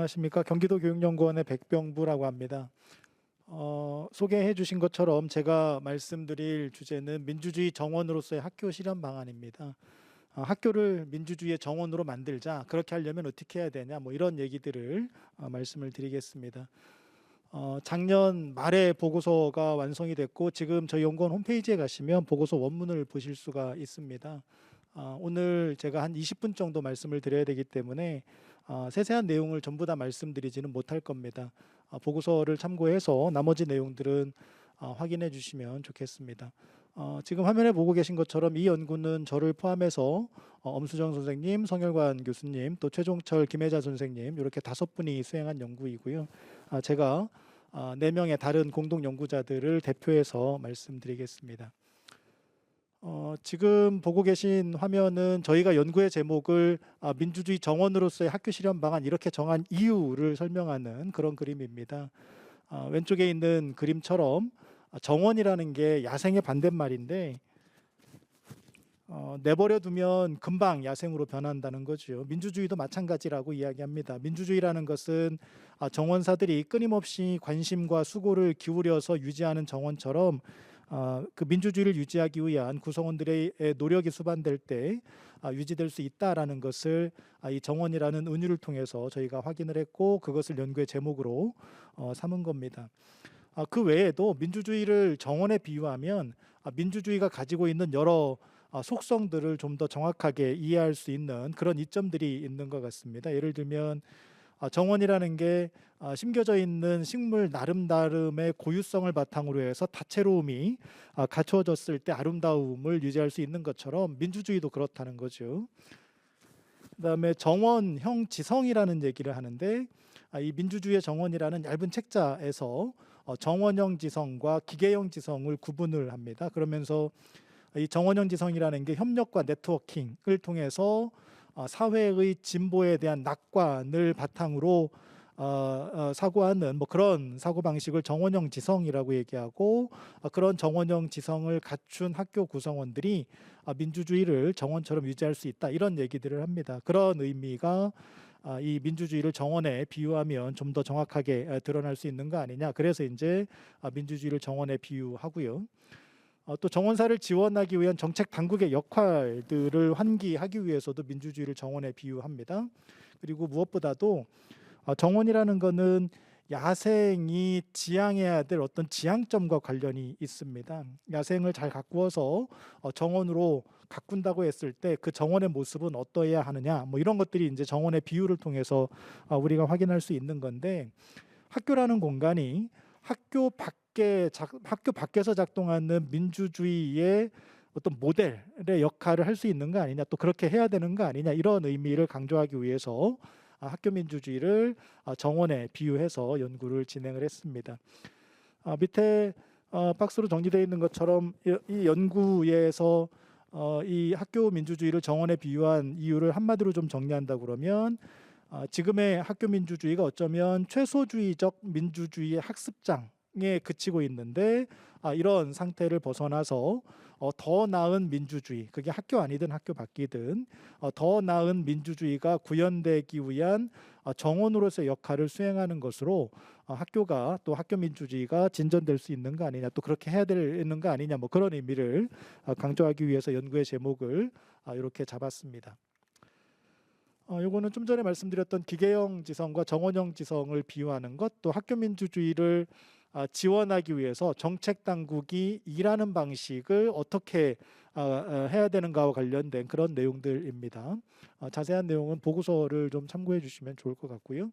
안녕하십니까. 경기도교육연구원의 백병부라고 합니다. 소개해 주신 것처럼 제가 말씀드릴 주제는 민주주의 정원으로서의 학교 실현 방안입니다. 학교를 민주주의의 정원으로 만들자. 그렇게 하려면 어떻게 해야 되냐. 뭐 이런 얘기들을 말씀을 드리겠습니다. 작년 말에 보고서가 완성이 됐고 지금 저희 연구원 홈페이지에 가시면 보고서 원문을 보실 수가 있습니다. 오늘 제가 한 20분 정도 말씀을 드려야 되기 때문에 세세한 내용을 전부 다 말씀드리지는 못할 겁니다. 보고서를 참고해서 나머지 내용들은 확인해 주시면 좋겠습니다. 지금 화면에 보고 계신 것처럼 이 연구는 저를 포함해서 엄수정 선생님, 성열관 교수님, 또 최종철, 김혜자 선생님 이렇게 5분이 수행한 연구이고요. 제가 4명의 다른 공동 연구자들을 대표해서 말씀드리겠습니다. 지금 보고 계신 화면은 저희가 연구의 제목을 민주주의 정원으로서의 학교 실현 방안 이렇게 정한 이유를 설명하는 그런 그림입니다. 왼쪽에 있는 그림처럼 정원이라는 게 야생의 반대말인데 내버려 두면 금방 야생으로 변한다는 거죠. 민주주의도 마찬가지라고 이야기합니다. 민주주의라는 것은 정원사들이 끊임없이 관심과 수고를 기울여서 유지하는 정원처럼 그 민주주의를 유지하기 위한 구성원들의 노력이 수반될 때 유지될 수 있다라는 것을 이 정원이라는 은유를 통해서 저희가 확인을 했고 그것을 연구의 제목으로 삼은 겁니다. 그 외에도 민주주의를 정원에 비유하면 민주주의가 가지고 있는 여러 속성들을 좀 더 정확하게 이해할 수 있는 그런 이점들이 있는 것 같습니다. 예를 들면 정원이라는 게 심겨져 있는 식물 나름의 고유성을 바탕으로 해서 다채로움이 갖추어졌을 때 아름다움을 유지할 수 있는 것처럼 민주주의도 그렇다는 거죠. 그다음에 정원형 지성이라는 얘기를 하는데 이 민주주의의 정원이라는 얇은 책자에서 정원형 지성과 기계형 지성을 구분을 합니다. 그러면서 이 정원형 지성이라는 게 협력과 네트워킹을 통해서 사회의 진보에 대한 낙관을 바탕으로 사고하는 뭐 그런 사고 방식을 정원형 지성이라고 얘기하고 그런 정원형 지성을 갖춘 학교 구성원들이 민주주의를 정원처럼 유지할 수 있다 이런 얘기들을 합니다. 그런 의미가 이 민주주의를 정원에 비유하면 좀 더 정확하게 드러날 수 있는 거 아니냐. 그래서 이제 민주주의를 정원에 비유하고요. 또 정원사를 지원하기 위한 정책 당국의 역할들을 환기하기 위해서도 민주주의를 정원에 비유합니다. 그리고 무엇보다도 정원이라는 것은 야생이 지향해야 될 어떤 지향점과 관련이 있습니다. 야생을 잘 가꾸어서 정원으로 가꾼다고 했을 때 그 정원의 모습은 어떠해야 하느냐 뭐 이런 것들이 이제 정원의 비유를 통해서 우리가 확인할 수 있는 건데 학교라는 공간이 학교 밖에서 작동하는 민주주의의 어떤 모델의 역할을 할 수 있는 거 아니냐, 또 그렇게 해야 되는 거 아니냐 이런 의미를 강조하기 위해서 학교 민주주의를 정원에 비유해서 연구를 진행을 했습니다. 밑에 박스로 정리되어 있는 것처럼 이 연구에서 이 학교 민주주의를 정원에 비유한 이유를 한마디로 좀 정리한다 그러면 지금의 학교 민주주의가 어쩌면 최소주의적 민주주의의 학습장에 그치고 있는데 이런 상태를 벗어나서 더 나은 민주주의, 그게 학교 아니든 학교 밖이든 더 나은 민주주의가 구현되기 위한 정원으로서의 역할을 수행하는 것으로 학교가 또 학교 민주주의가 진전될 수 있는 거 아니냐, 또 그렇게 해야 되는 거 아니냐, 뭐 그런 의미를 강조하기 위해서 연구의 제목을 이렇게 잡았습니다. 요거는 좀 전에 말씀드렸던 기계형 지성과 정원형 지성을 비유하는 것, 또 학교 민주주의를 지원하기 위해서 정책 당국이 일하는 방식을 어떻게 해야 되는가와 관련된 그런 내용들입니다. 자세한 내용은 보고서를 좀 참고해 주시면 좋을 것 같고요.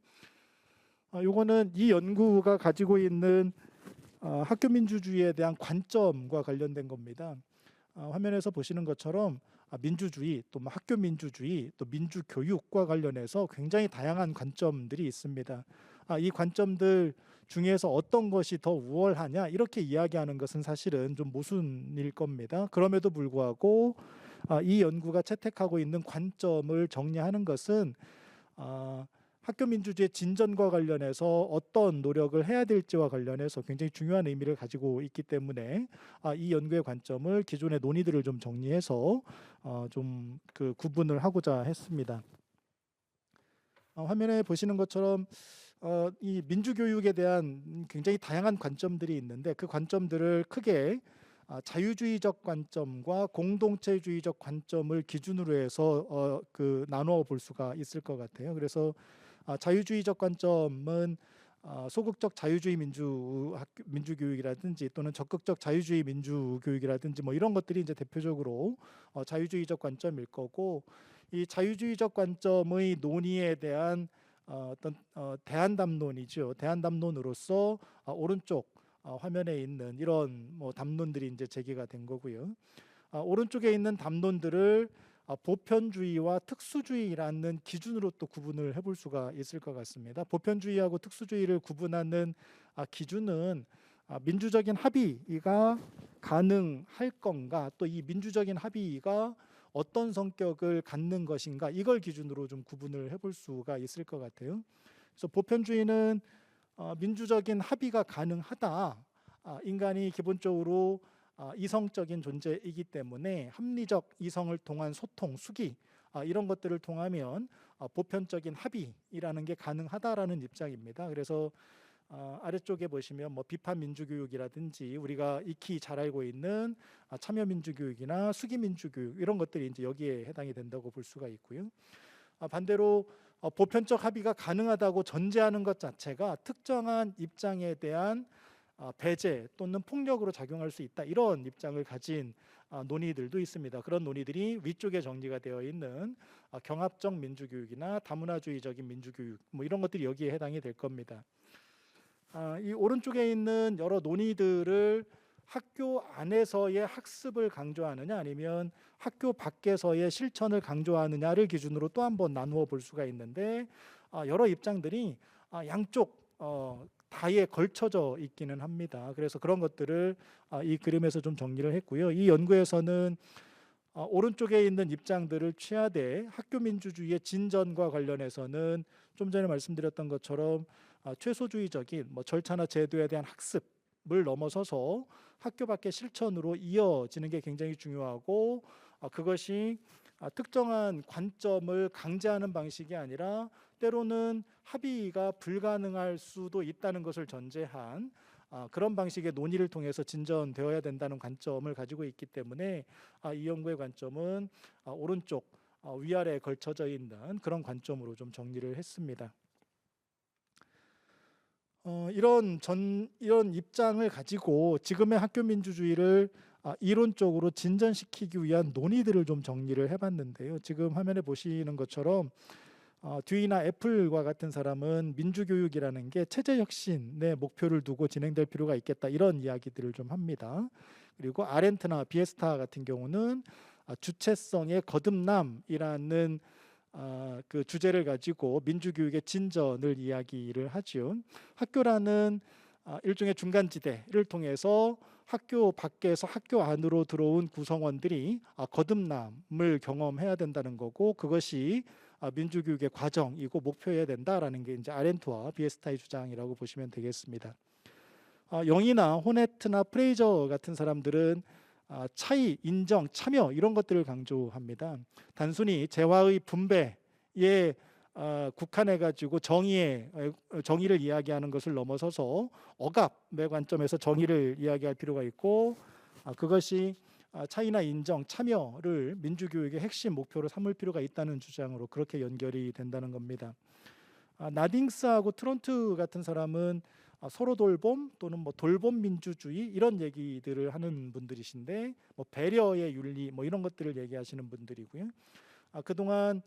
요거는 이 연구가 가지고 있는 학교 민주주의에 대한 관점과 관련된 겁니다. 화면에서 보시는 것처럼 민주주의, 또 학교 민주주의, 또 민주교육과 관련해서 굉장히 다양한 관점들이 있습니다. 이 관점들 중에서 어떤 것이 더 우월하냐 이렇게 이야기하는 것은 사실은 좀 모순일 겁니다. 그럼에도 불구하고 이 연구가 채택하고 있는 관점을 정리하는 것은 학교 민주주의 진전과 관련해서 어떤 노력을 해야 될지와 관련해서 굉장히 중요한 의미를 가지고 있기 때문에 이 연구의 관점을 기존의 논의들을 좀 정리해서 좀 그 구분을 하고자 했습니다. 화면에 보시는 것처럼 이 민주교육에 대한 굉장히 다양한 관점들이 있는데 그 관점들을 크게 자유주의적 관점과 공동체주의적 관점을 기준으로 해서 나누어 볼 수가 있을 것 같아요. 그래서 자유주의적 관점은 소극적 자유주의 민주교육이라든지 또는 적극적 자유주의 민주교육이라든지 뭐 이런 것들이 이제 대표적으로 자유주의적 관점일 거고, 이 자유주의적 관점의 논의에 대한 어떤 대안담론이죠. 대안담론으로서 오른쪽 화면에 있는 이런 뭐 담론들이 이제 제기가 된 거고요. 오른쪽에 있는 담론들을 보편주의와 특수주의라는 기준으로 또 구분을 해볼 수가 있을 것 같습니다. 보편주의하고 특수주의를 구분하는 기준은 민주적인 합의가 가능할 건가, 또 이 민주적인 합의가 어떤 성격을 갖는 것인가, 이걸 기준으로 좀 구분을 해볼 수가 있을 것 같아요. 그래서 보편주의는 민주적인 합의가 가능하다. 인간이 기본적으로 이성적인 존재이기 때문에 합리적 이성을 통한 소통, 수기 이런 것들을 통하면 보편적인 합의라는 게 가능하다라는 입장입니다. 그래서 아래쪽에 보시면 뭐 비판민주교육이라든지 우리가 익히 잘 알고 있는 참여민주교육이나 수기민주교육 이런 것들이 이제 여기에 해당이 된다고 볼 수가 있고요. 반대로 보편적 합의가 가능하다고 전제하는 것 자체가 특정한 입장에 대한 배제 또는 폭력으로 작용할 수 있다, 이런 입장을 가진 논의들도 있습니다. 그런 논의들이 위쪽에 정리가 되어 있는 경합적 민주교육이나 다문화주의적인 민주교육 뭐 이런 것들이 여기에 해당이 될 겁니다. 이 오른쪽에 있는 여러 논의들을 학교 안에서의 학습을 강조하느냐 아니면 학교 밖에서의 실천을 강조하느냐를 기준으로 또 한 번 나누어 볼 수가 있는데, 여러 입장들이 양쪽 다에 걸쳐져 있기는 합니다. 그래서 그런 것들을 이 그림에서 좀 정리를 했고요. 이 연구에서는 오른쪽에 있는 입장들을 취하되 학교 민주주의의 진전과 관련해서는 좀 전에 말씀드렸던 것처럼 최소주의적인 뭐 절차나 제도에 대한 학습을 넘어서서 학교 밖의 실천으로 이어지는 게 굉장히 중요하고, 그것이 특정한 관점을 강제하는 방식이 아니라 때로는 합의가 불가능할 수도 있다는 것을 전제한 그런 방식의 논의를 통해서 진전되어야 된다는 관점을 가지고 있기 때문에 이 연구의 관점은 오른쪽 위아래에 걸쳐져 있는 그런 관점으로 좀 정리를 했습니다. 이런 입장을 가지고 지금의 학교 민주주의를 이론적으로 진전시키기 위한 논의들을 좀 정리를 해봤는데요. 지금 화면에 보시는 것처럼 듀이나 애플과 같은 사람은 민주교육이라는 게 체제 혁신의 목표를 두고 진행될 필요가 있겠다, 이런 이야기들을 좀 합니다. 그리고 아렌트나 비에스타 같은 경우는 주체성의 거듭남이라는 그 주제를 가지고 민주교육의 진전을 이야기를 하죠. 학교라는 일종의 중간지대를 통해서 학교 밖에서 학교 안으로 들어온 구성원들이 거듭남을 경험해야 된다는 거고, 그것이 민주교육의 과정이고 목표여야 된다라는 게 이제 아렌트와 비에스타의 주장이라고 보시면 되겠습니다. 영이나 호네트나 프레이저 같은 사람들은 차이, 인정, 참여 이런 것들을 강조합니다. 단순히 재화의 분배에 국한해 가지고 정의를 이야기하는 것을 넘어서서 억압의 관점에서 정의를 이야기할 필요가 있고, 그것이 차이나 인정, 참여를 민주교육의 핵심 목표로 삼을 필요가 있다는 주장으로 그렇게 연결이 된다는 겁니다. 나딩스하고 트론트 같은 사람은 서로 돌봄 또는 뭐 돌봄 민주주의 이런 얘기들을 하는 분들이신데, 뭐 배려의 윤리 뭐 이런 것들을 얘기하시는 분들이고요. 그동안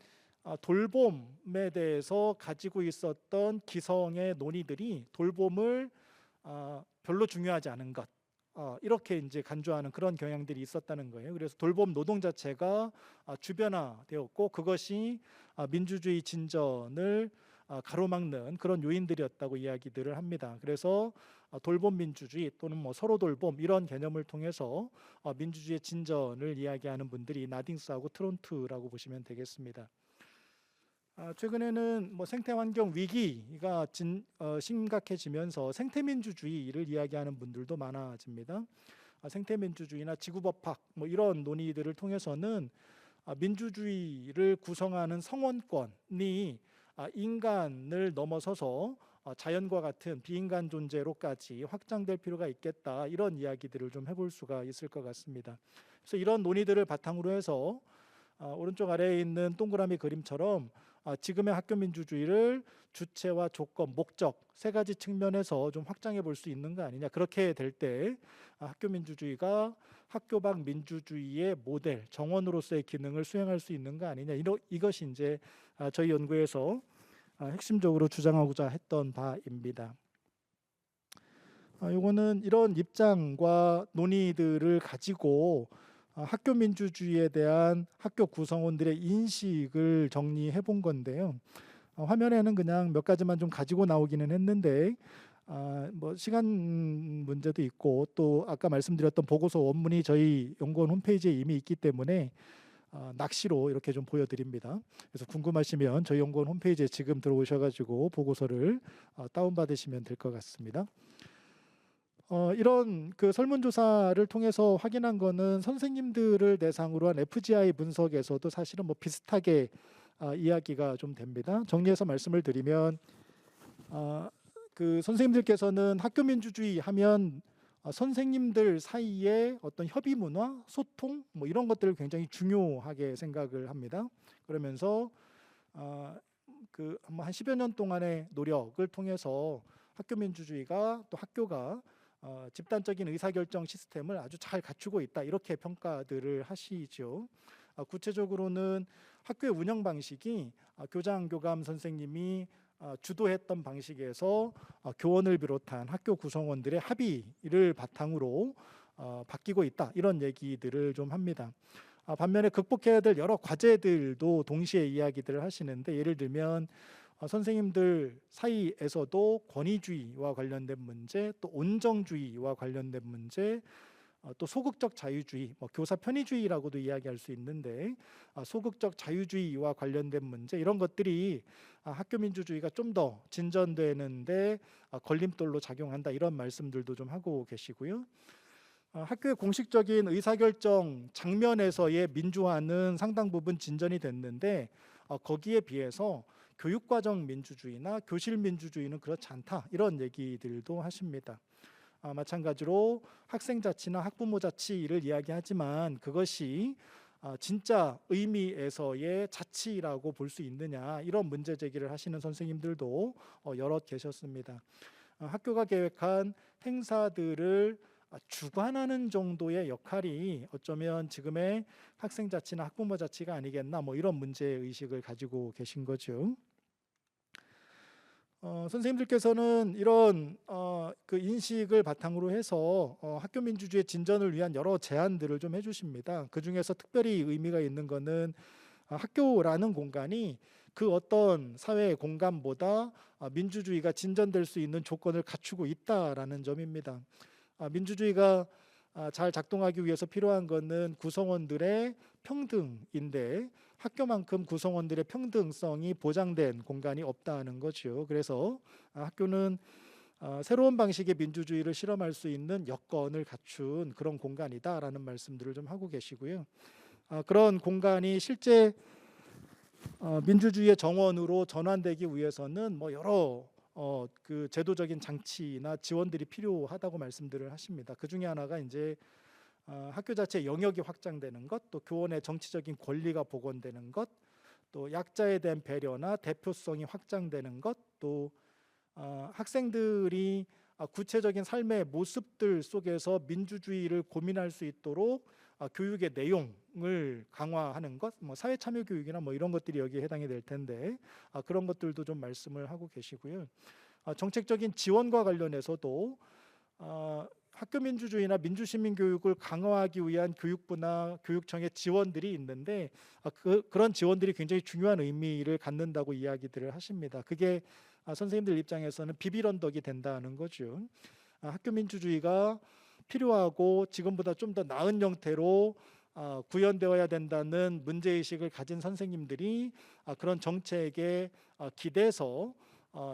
돌봄에 대해서 가지고 있었던 기성의 논의들이 돌봄을 별로 중요하지 않은 것, 이렇게 이제 간주하는 그런 경향들이 있었다는 거예요. 그래서 돌봄 노동 자체가 주변화되었고, 그것이 민주주의 진전을 가로막는 그런 요인들이었다고 이야기들을 합니다. 그래서 돌봄 민주주의 또는 뭐 서로 돌봄 이런 개념을 통해서 민주주의의 진전을 이야기하는 분들이 나딩스하고 트론트라고 보시면 되겠습니다. 최근에는 뭐 생태환경 위기가 심각해지면서 생태민주주의를 이야기하는 분들도 많아집니다. 생태민주주의나 지구법학 뭐 이런 논의들을 통해서는 민주주의를 구성하는 성원권이 인간을 넘어서서 자연과 같은 비인간 존재로까지 확장될 필요가 있겠다, 이런 이야기들을 좀 해볼 수가 있을 것 같습니다. 그래서 이런 논의들을 바탕으로 해서 오른쪽 아래에 있는 동그라미 그림처럼 지금의 학교 민주주의를 주체와 조건, 목적 세 가지 측면에서 좀 확장해 볼 수 있는 거 아니냐. 그렇게 될 때 학교 민주주의가 학교 밖 민주주의의 모델, 정원으로서의 기능을 수행할 수 있는 거 아니냐. 이것이 이제 저희 연구에서 핵심적으로 주장하고자 했던 바입니다. 이거는 이런 입장과 논의들을 가지고 학교 민주주의에 대한 학교 구성원들의 인식을 정리해 본 건데요. 화면에는 그냥 몇 가지만 좀 가지고 나오기는 했는데 뭐 시간 문제도 있고 또 아까 말씀드렸던 보고서 원문이 저희 연구원 홈페이지에 이미 있기 때문에 낚시로 이렇게 좀 보여드립니다. 그래서 궁금하시면 저희 연구원 홈페이지에 지금 들어오셔가지고 보고서를 다운받으시면 될 것 같습니다. 이런 그 설문조사를 통해서 확인한 거는 선생님들을 대상으로 한 FGI 분석에서도 사실은 뭐 비슷하게 이야기가 좀 됩니다. 정리해서 말씀을 드리면 그 선생님들께서는 학교 민주주의 하면 선생님들 사이의 어떤 협의 문화, 소통 뭐 이런 것들을 굉장히 중요하게 생각을 합니다. 그러면서 그 한 10여 년 동안의 노력을 통해서 학교 민주주의가 또 학교가 집단적인 의사결정 시스템을 아주 잘 갖추고 있다, 이렇게 평가들을 하시죠. 구체적으로는 학교의 운영 방식이 교장, 교감 선생님이 주도했던 방식에서 교원을 비롯한 학교 구성원들의 합의를 바탕으로 바뀌고 있다, 이런 얘기들을 좀 합니다. 반면에 극복해야 될 여러 과제들도 동시에 이야기들을 하시는데, 예를 들면 선생님들 사이에서도 권위주의와 관련된 문제, 또 온정주의와 관련된 문제, 또 소극적 자유주의, 뭐 교사 편의주의라고도 이야기할 수 있는데 소극적 자유주의와 관련된 문제, 이런 것들이 학교 민주주의가 좀 더 진전되는데 걸림돌로 작용한다, 이런 말씀들도 좀 하고 계시고요. 학교의 공식적인 의사결정 장면에서의 민주화는 상당 부분 진전이 됐는데 거기에 비해서 교육과정 민주주의나 교실 민주주의는 그렇지 않다, 이런 얘기들도 하십니다. 마찬가지로 학생 자치나 학부모 자치를 이야기하지만 그것이 진짜 의미에서의 자치라고 볼 수 있느냐, 이런 문제 제기를 하시는 선생님들도 여럿 계셨습니다. 학교가 계획한 행사들을 주관하는 정도의 역할이 어쩌면 지금의 학생 자치나 학부모 자치가 아니겠나, 뭐 이런 문제 의식을 가지고 계신 거죠. 선생님들께서는 이런 그 인식을 바탕으로 해서 학교 민주주의 진전을 위한 여러 제안들을 좀 해주십니다. 그 중에서 특별히 의미가 있는 것은 학교라는 공간이 그 어떤 사회의 공간보다 민주주의가 진전될 수 있는 조건을 갖추고 있다라는 점입니다. 민주주의가 잘 작동하기 위해서 필요한 것은 구성원들의 평등인데 학교만큼 구성원들의 평등성이 보장된 공간이 없다는 거죠. 그래서 학교는 새로운 방식의 민주주의를 실험할 수 있는 여건을 갖춘 그런 공간이다라는 말씀들을 좀 하고 계시고요. 그런 공간이 실제 민주주의의 정원으로 전환되기 위해서는 뭐 여러 그 제도적인 장치나 지원들이 필요하다고 말씀들을 하십니다. 그 중에 하나가 이제 학교 자체 영역이 확장되는 것, 또 교원의 정치적인 권리가 복원되는 것, 또 약자에 대한 배려나 대표성이 확장되는 것, 또 학생들이 구체적인 삶의 모습들 속에서 민주주의를 고민할 수 있도록 교육의 내용을 강화하는 것, 뭐 사회 참여 교육이나 뭐 이런 것들이 여기에 해당이 될 텐데 그런 것들도 좀 말씀을 하고 계시고요. 정책적인 지원과 관련해서도 학교 민주주의나 민주시민 교육을 강화하기 위한 교육부나 교육청의 지원들이 있는데 그런 지원들이 굉장히 중요한 의미를 갖는다고 이야기들을 하십니다. 그게 선생님들 입장에서는 비빌언덕이 된다는 거죠. 학교 민주주의가 필요하고 지금보다 좀 더 나은 형태로 구현되어야 된다는 문제의식을 가진 선생님들이 그런 정책에 기대서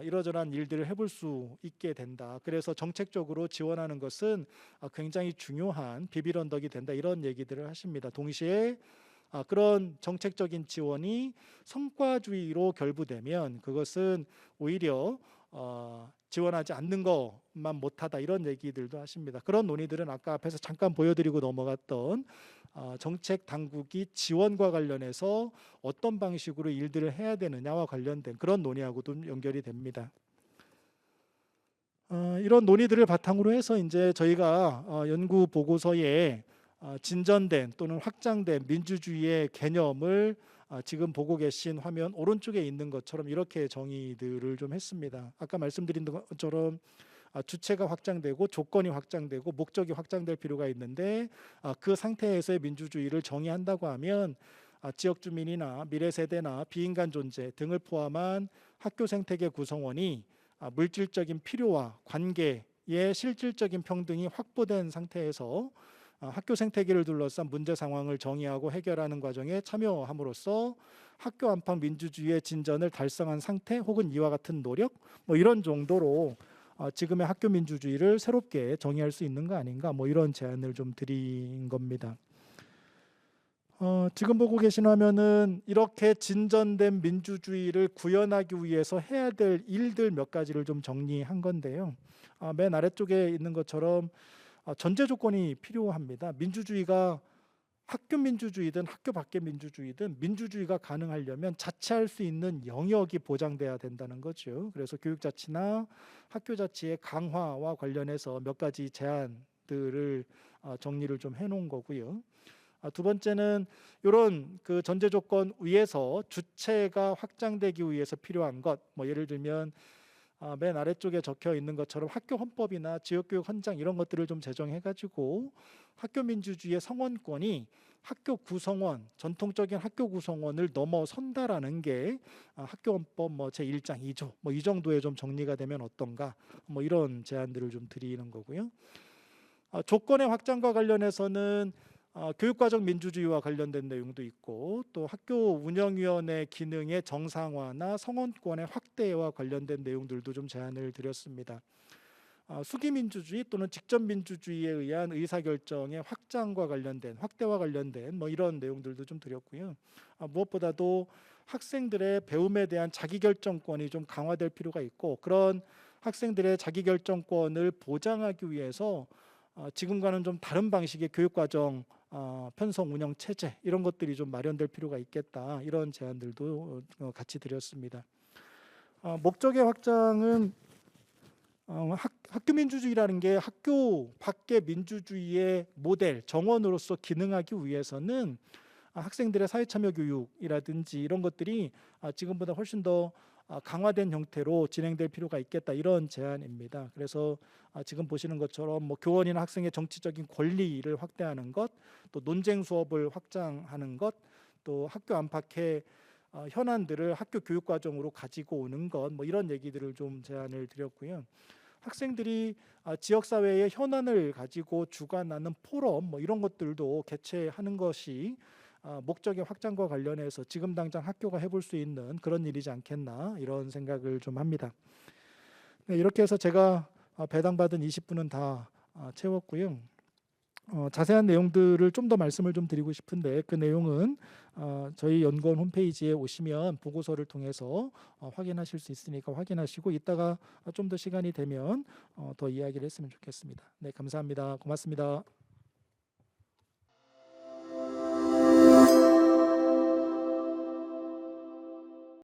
이러저러한 일들을 해볼 수 있게 된다. 그래서 정책적으로 지원하는 것은 굉장히 중요한 비빌언덕이 된다, 이런 얘기들을 하십니다. 동시에 그런 정책적인 지원이 성과주의로 결부되면 그것은 오히려 지원하지 않는 것만 못하다 이런 얘기들도 하십니다. 그런 논의들은 아까 앞에서 잠깐 보여드리고 넘어갔던 정책 당국이 지원과 관련해서 어떤 방식으로 일들을 해야 되느냐와 관련된 그런 논의하고도 연결이 됩니다. 이런 논의들을 바탕으로 해서 이제 저희가 연구 보고서에 진전된 또는 확장된 민주주의의 개념을 지금 보고 계신 화면 오른쪽에 있는 것처럼 이렇게 정의들을 좀 했습니다. 아까 말씀드린 것처럼 주체가 확장되고 조건이 확장되고 목적이 확장될 필요가 있는데 그 상태에서의 민주주의를 정의한다고 하면 지역 주민이나 미래 세대나 비인간 존재 등을 포함한 학교 생태계 구성원이 물질적인 필요와 관계의 실질적인 평등이 확보된 상태에서 학교 생태계를 둘러싼 문제 상황을 정의하고 해결하는 과정에 참여함으로써 학교 안팎 민주주의의 진전을 달성한 상태 혹은 이와 같은 노력 뭐 이런 정도로 지금의 학교 민주주의를 새롭게 정의할 수 있는 거 아닌가 뭐 이런 제안을 좀 드린 겁니다. 지금 보고 계신 화면은 이렇게 진전된 민주주의를 구현하기 위해서 해야 될 일들 몇 가지를 좀 정리한 건데요. 맨 아래쪽에 있는 것처럼 전제 조건이 필요합니다. 민주주의가 학교 민주주의든 학교 밖의 민주주의든 민주주의가 가능하려면 자치할 수 있는 영역이 보장돼야 된다는 거죠. 그래서 교육자치나 학교자치의 강화와 관련해서 몇 가지 제안들을 정리를 좀 해놓은 거고요. 두 번째는 이런 그 전제 조건 위에서 주체가 확장되기 위해서 필요한 것, 뭐 예를 들면 맨 아래쪽에 적혀 있는 것처럼 학교 헌법이나 지역교육 헌장 이런 것들을 좀 제정해가지고 학교 민주주의의 성원권이 학교 구성원, 전통적인 학교 구성원을 넘어선다라는 게 학교 헌법 뭐 제1장 2조 뭐 이 정도에 좀 정리가 되면 어떤가 뭐 이런 제안들을 좀 드리는 거고요. 조건의 확장과 관련해서는 교육과정 민주주의와 관련된 내용도 있고 또 학교 운영위원회 기능의 정상화나 성원권의 확대와 관련된 내용들도 좀 제안을 드렸습니다. 수기민주주의 또는 직접민주주의에 의한 의사결정의 확장과 관련된 확대와 관련된 뭐 이런 내용들도 좀 드렸고요. 무엇보다도 학생들의 배움에 대한 자기결정권이 좀 강화될 필요가 있고 그런 학생들의 자기결정권을 보장하기 위해서 지금과는 좀 다른 방식의 교육과정 편성 운영 체제 이런 것들이 좀 마련될 필요가 있겠다 이런 제안들도 같이 드렸습니다. 목적의 확장은 학교 민주주의라는 게 학교 밖의 민주주의의 모델 정원으로서 기능하기 위해서는 학생들의 사회참여 교육이라든지 이런 것들이 지금보다 훨씬 더 강화된 형태로 진행될 필요가 있겠다 이런 제안입니다. 그래서 지금 보시는 것처럼 뭐 교원이나 학생의 정치적인 권리를 확대하는 것, 또 논쟁 수업을 확장하는 것, 또 학교 안팎의 현안들을 학교 교육 과정으로 가지고 오는 것, 뭐 이런 얘기들을 좀 제안을 드렸고요. 학생들이 지역 사회의 현안을 가지고 주관하는 포럼, 뭐 이런 것들도 개최하는 것이 목적의 확장과 관련해서 지금 당장 학교가 해볼 수 있는 그런 일이지 않겠나 이런 생각을 좀 합니다. 네, 이렇게 해서 제가 배당받은 20분은 다 채웠고요. 자세한 내용들을 좀 더 말씀을 좀 드리고 싶은데 그 내용은 저희 연구원 홈페이지에 오시면 보고서를 통해서 확인하실 수 있으니까 확인하시고 이따가 좀 더 시간이 되면 더 이야기를 했으면 좋겠습니다. 네, 감사합니다. 고맙습니다.